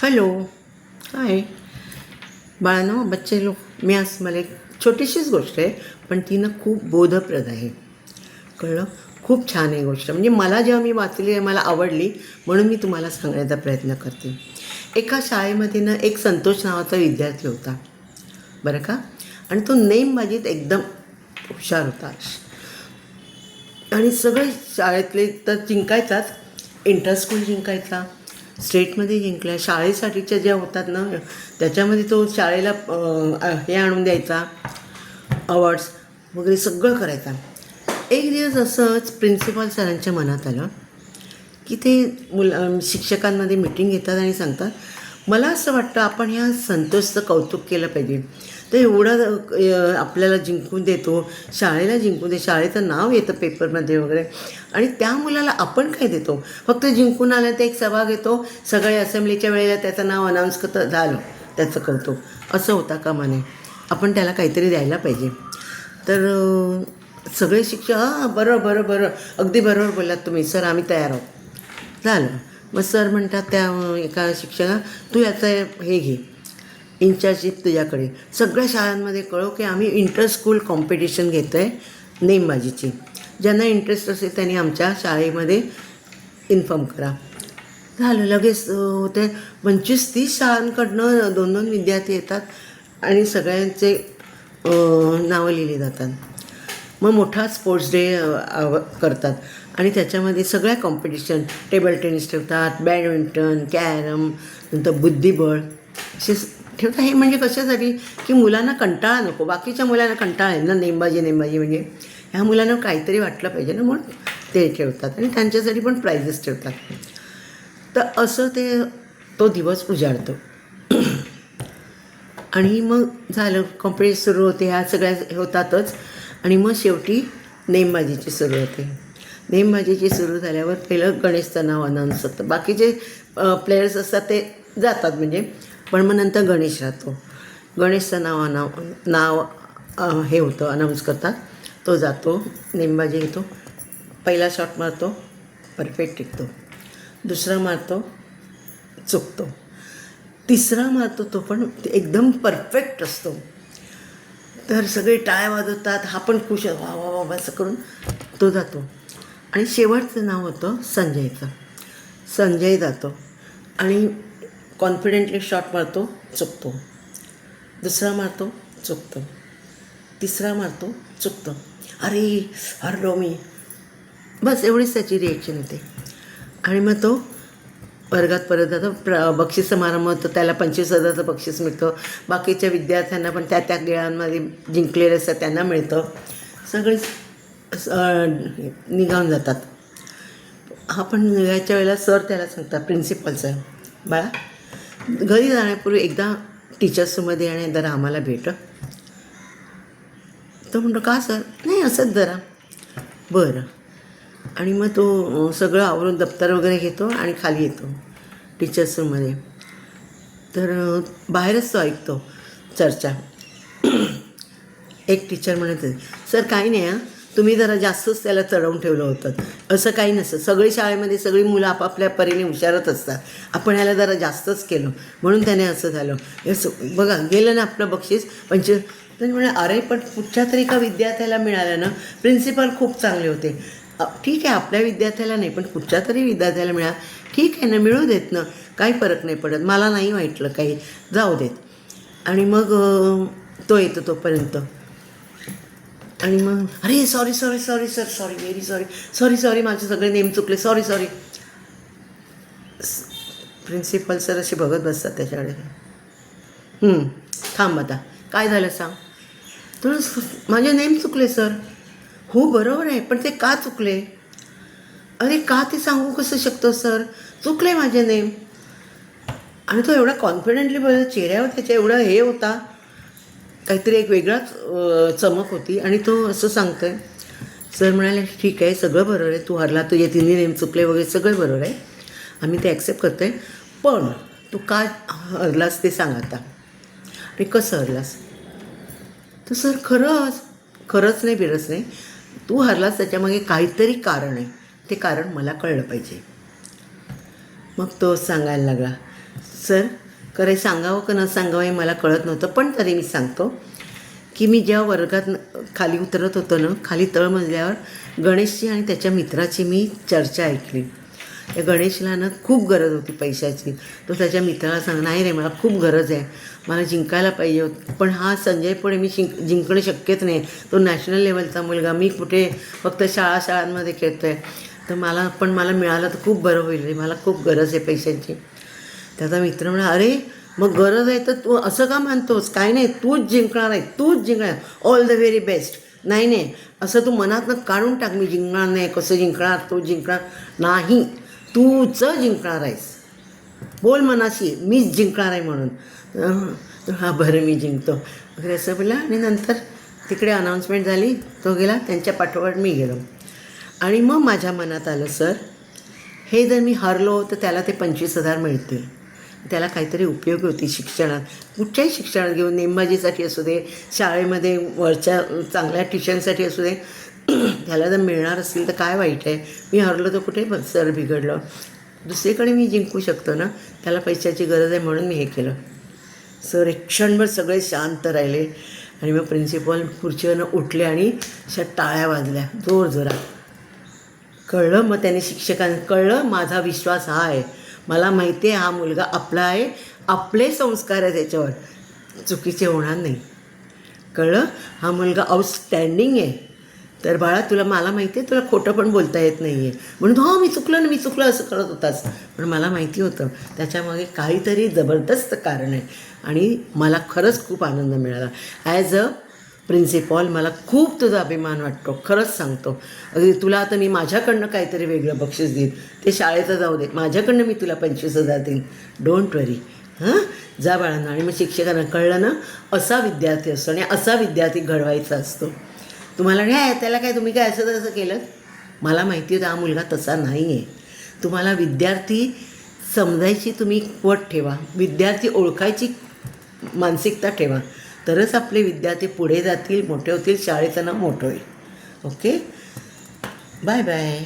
Hello. हाय बाळांनो, बच्चे लोक. मी आज मला एक छोटीशीच गोष्ट आहे, पण ती ना खूप बोधप्रद आहे. कळलं? खूप छान आहे गोष्ट. म्हणजे मला जेव्हा मी वाचली मला आवडली, म्हणून मी तुम्हाला सांगण्याचा प्रयत्न करते. एका शाळेमध्ये ना एक संतोष नावाचा विद्यार्थी होता, बरं का. आणि तो नेमबाजीत एकदम हुशार होता. आणि सगळे शाळेतले तर जिंकायचाच. इंटर स्कूल जिंकायचा, स्टेटमध्ये जिंकल्या. शाळेसाठीच्या ज्या होतात ना त्याच्यामध्ये तो शाळेला हे आणून द्यायचा, अवॉर्ड्स वगैरे सगळं करायचा. एक दिवस असंच प्रिन्सिपल सरांच्या मनात आलं की ते शिक्षकांमध्ये मीटिंग घेतात आणि सांगतात, मला असं वाटतं आपण ह्या संतोषचं कौतुक केलं पाहिजे. तर एवढं आपल्याला जिंकून देतो, शाळेला जिंकून दे, शाळेचं नाव येतं पेपरमध्ये वगैरे, आणि त्या मुलाला आपण काय देतो? फक्त जिंकून आलं तर एक सभा घेतो, सगळे असेंब्लीच्या वेळेला त्याचं नाव अनाऊन्स करतं, झालं त्याचं कौतुक. असं होता कामा नये. आपण त्याला काहीतरी द्यायला पाहिजे. तर सगळे शिक्षक, हां बरं बरं बरं, अगदी बरोबर बोललात तुम्ही सर, आम्ही तयार आहोत. झालं. मग सर म्हणतात त्या एका शिक्षका, तू याचं हे घे, इन्चार्जशिप तुझ्याकडे. सगळ्या शाळांमध्ये कळव की आम्ही इंटर स्कूल कॉम्पिटिशन घेतो आहे नेमबाजीची. ज्यांना इंटरेस्ट असेल त्यांनी आमच्या शाळेमध्ये इन्फॉर्म करा. झालं. लगेच ते 25-30 शाळांकडनं 2-2 विद्यार्थी येतात आणि सगळ्यांचे नावं लिहिली जातात. मग मोठा स्पोर्ट्स डे करतात आणि त्याच्यामध्ये सगळ्या कॉम्पिटिशन, टेबल टेनिस ठेवतात, बॅडमिंटन, कॅरम, नंतर बुद्धिबळ असे ठेवतात. हे म्हणजे कशासाठी? की मुलांना कंटाळा नको. बाकीच्या मुलांना कंटाळा आहे ना नेमबाजी म्हणजे, ह्या मुलांना काहीतरी वाटलं पाहिजे ना, म्हणून ते ठेवतात आणि त्यांच्यासाठी पण प्राइजेस ठेवतात. तर असं तो दिवस उजाडतो. आणि मग झालं, कॉम्पिटिशन सुरू होते, ह्या सगळ्या होतातच. आणि मग शेवटी नेमबाजीची सुरू होते. नेमबाजीची सुरू झाल्यावर पहिलं गणेशचं नाव अनाऊन्स होतं. बाकीचे प्लेयर्स असतात ते जातात म्हणजे, पण मग नंतर गणेश राहतो. गणेशचं नाव हे होतं, अनाऊन्स करतात. तो जातो, नेमबाजी घेतो, पहिला शॉट मारतो, परफेक्ट टिकतो. दुसरा मारतो, चुकतो. तिसरा मारतो, तो पण एकदम परफेक्ट असतो. तर सगळे टाळ्या वाजवतात, हा पण खुश, वा वा वा असं करून तो जातो. आणि शेवटचं नाव होतं संजयचं. संजय जातो आणि कॉन्फिडेंटली शॉट मारतो, चुकतो. दुसरा मारतो, चुकतो. तिसरा मारतो, चुकतो. अरे हरलो मी, बस एवढीच त्याची रिॲक्शन होते. आणि मग तो वर्गात परत जातो. बक्षीस समारंभ होतो, त्याला 25,000चं बक्षीस मिळतं. बाकीच्या विद्यार्थ्यांना पण त्या खेळांमध्ये जिंकलेले असतात त्यांना मिळतं. सगळेच निघावून जातात. हा पण निघायच्या वेळेला सर त्याला सांगतात, प्रिन्सिपल सर, बाळा घरी जाण्यापूर्वी एकदा टीचर्स रूममध्ये आणि जरा आम्हाला भेट. तो म्हणतो, का सर? नाही असंच जरा. बरं. आणि मग तो सगळं आवरून दप्तर वगैरे घेतो आणि खाली येतो टीचर्स रूममध्ये. तर बाहेरच तो ऐकतो चर्चा. एक टीचर म्हणत होते, सर काही नाही हां, तुम्ही जरा जास्तच त्याला चढवून ठेवलं होतं. असं काही नसतं, सगळी शाळेमध्ये सगळी मुलं आपापल्या परीने हुशारच असतात, आपण ह्याला जरा जास्तच केलं म्हणून त्याने असं झालं. बघा गेलं ना आपलं बक्षीस 25. तर म्हणे, अरे पण कुठच्या तरी एका विद्यार्थ्याला मिळालं ना, प्रिन्सिपल खूप चांगले होते. ठीक आहे, आपल्या विद्यार्थ्याला नाही पण कुठच्या तरी विद्यार्थ्याला मिळा, ठीक आहे ना, मिळू देत ना, काही फरक नाही पडत, मला नाही वाटलं काही, जाऊ देत. आणि मग तो येतो तोपर्यंत. आणि मग, अरे sorry sorry sorry sir, sorry very sorry, sorry sorry, माझे सगळे नेम चुकले, सॉरी सॉरी. प्रिन्सिपल सर असे बघत बसतात त्याच्याकडे. थांब आता, काय झालं सांग? तर माझे नेम चुकले सर. हो बरोबर आहे, पण ते का चुकले? अरे का ते सांगू कसं शकतो सर, चुकले माझे नेम. आणि तो एवढा कॉन्फिडेंटली बोलला, चेहऱ्यावर त्याच्या एवढा हे होता, काहीतरी एक वेगळाच चमक होती. आणि तो असं सांगतो आहे. सर म्हणाले, ठीक आहे, सगळं बरोबर आहे, तू हरला, तुझे तिन्ही नेम चुकले वगैरे सगळं बरोबर आहे, आम्ही ते ॲक्सेप्ट करतो आहे, पण तू का हरलास ते सांग आता, आणि कसं हरलास? तर सर खरंच नाही बिरच नाही, तू हरलास त्याच्यामागे काहीतरी कारण आहे, ते कारण मला कळलं पाहिजे. मग तो सांगायला लागला, सर खरं सांगावं का न सांगावं हे मला कळत नव्हतं, पण तरी मी सांगतो की मी जेव्हा वर्गात खाली उतरत होतो ना, खाली तळमजल्यावर गणेशची आणि त्याच्या मित्राची मी चर्चा ऐकली. त्या गणेशला ना खूप गरज होती पैशाची. तो त्याच्या मित्राला सांग, नाही रे मला खूप गरज आहे, मला जिंकायला पाहिजे होतं, पण हा संजय पुढे मी जिंकणं शक्यच नाही. तो नॅशनल लेवलचा मुलगा, मी कुठे फक्त शाळांमध्ये खेळतो आहे, तर मला मिळालं तर खूप बरं होईल रे, मला खूप गरज आहे पैशांची. त्याचा मित्र म्हणा, अरे मग गरज आहे तर तू असं का मानतोस, काय नाही तूच जिंकणार आहे, तूच जिंकणार, ऑल द व्हेरी बेस्ट. नाही नाही असं तू मनातनं काढून टाक, मी जिंकणार नाही, कसं जिंकणार, तू जिंकणार नाही, तूच जिंकणार आहेस, बोल मनाशी मीच जिंकणार आहे म्हणून. हा बरं मी जिंकतो वगैरे असं बोलला. आणि नंतर तिकडे अनाऊन्समेंट झाली, तो गेला, त्यांच्या पाठोपाठ मी गेलो. आणि मग माझ्या मनात आलं, सर हे जर मी हरलो तर त्याला ते 25,000 मिळतील, त्याला काहीतरी उपयोगी होती शिक्षणात, कुठच्याही शिक्षणात घेऊन, नेमबाजीसाठी असू दे, शाळेमध्ये वरच्या चांगल्या ट्युशनसाठी असू दे, त्याला जर मिळणार असतील तर काय वाईट आहे. मी हरलो तर कुठे सर बिघडलं, दुसरीकडे मी जिंकू शकतो ना, त्याला पैशाची गरज आहे म्हणून मी हे केलं. सर एक क्षणभर सगळे शांत राहिले आणि मग प्रिन्सिपल खुर्चीवरनं उठले आणि अशा टाळ्या वाजल्या जोरजोरात. कळलं मग त्याने शिक्षकांना कळलं माझा विश्वास हा आहे, मला माहिती आहे हा मुलगा आपला आहे, आपले संस्कार आहे त्याच्यावर, चुकीचे होणार नाही. कळलं हा मुलगा आउटस्टँडिंग आहे. तर बाळा तुला, मला माहिती आहे तुला खोटं पण बोलता येत नाही आहे, म्हणून हो मी चुकलं असं करत होतास, पण मला माहिती होतं त्याच्यामागे काहीतरी जबरदस्त कारण आहे. आणि मला खरंच खूप आनंद मिळाला. ॲज अ प्रिन्सिपॉल मला खूप तुझा अभिमान वाटतो, खरंच सांगतो. अगदी तुला आता मी माझ्याकडनं काहीतरी वेगळं बक्षीस देईन, ते शाळेचं जाऊ दे, माझ्याकडनं मी तुला 25,000 देईन, डोंट वरी. हां जा बाळांना. आणि मग शिक्षकांना कळलं ना, असा विद्यार्थी असतो आणि असा विद्यार्थी घडवायचा असतो. तुम्हाला काय त्याला काय तुम्ही काय असं तसं केलं, मला माहिती होतं हा मुलगा तसा नाही आहे. तुम्हाला विद्यार्थी समजायची तुम्ही वट ठेवा, विद्यार्थी ओळखायची मानसिकता ठेवा, तरच आपले विद्यार्थी पुढे जातील, मोठे होतील, शाळेचं नाव मोठं होईल. Okay, bye bye.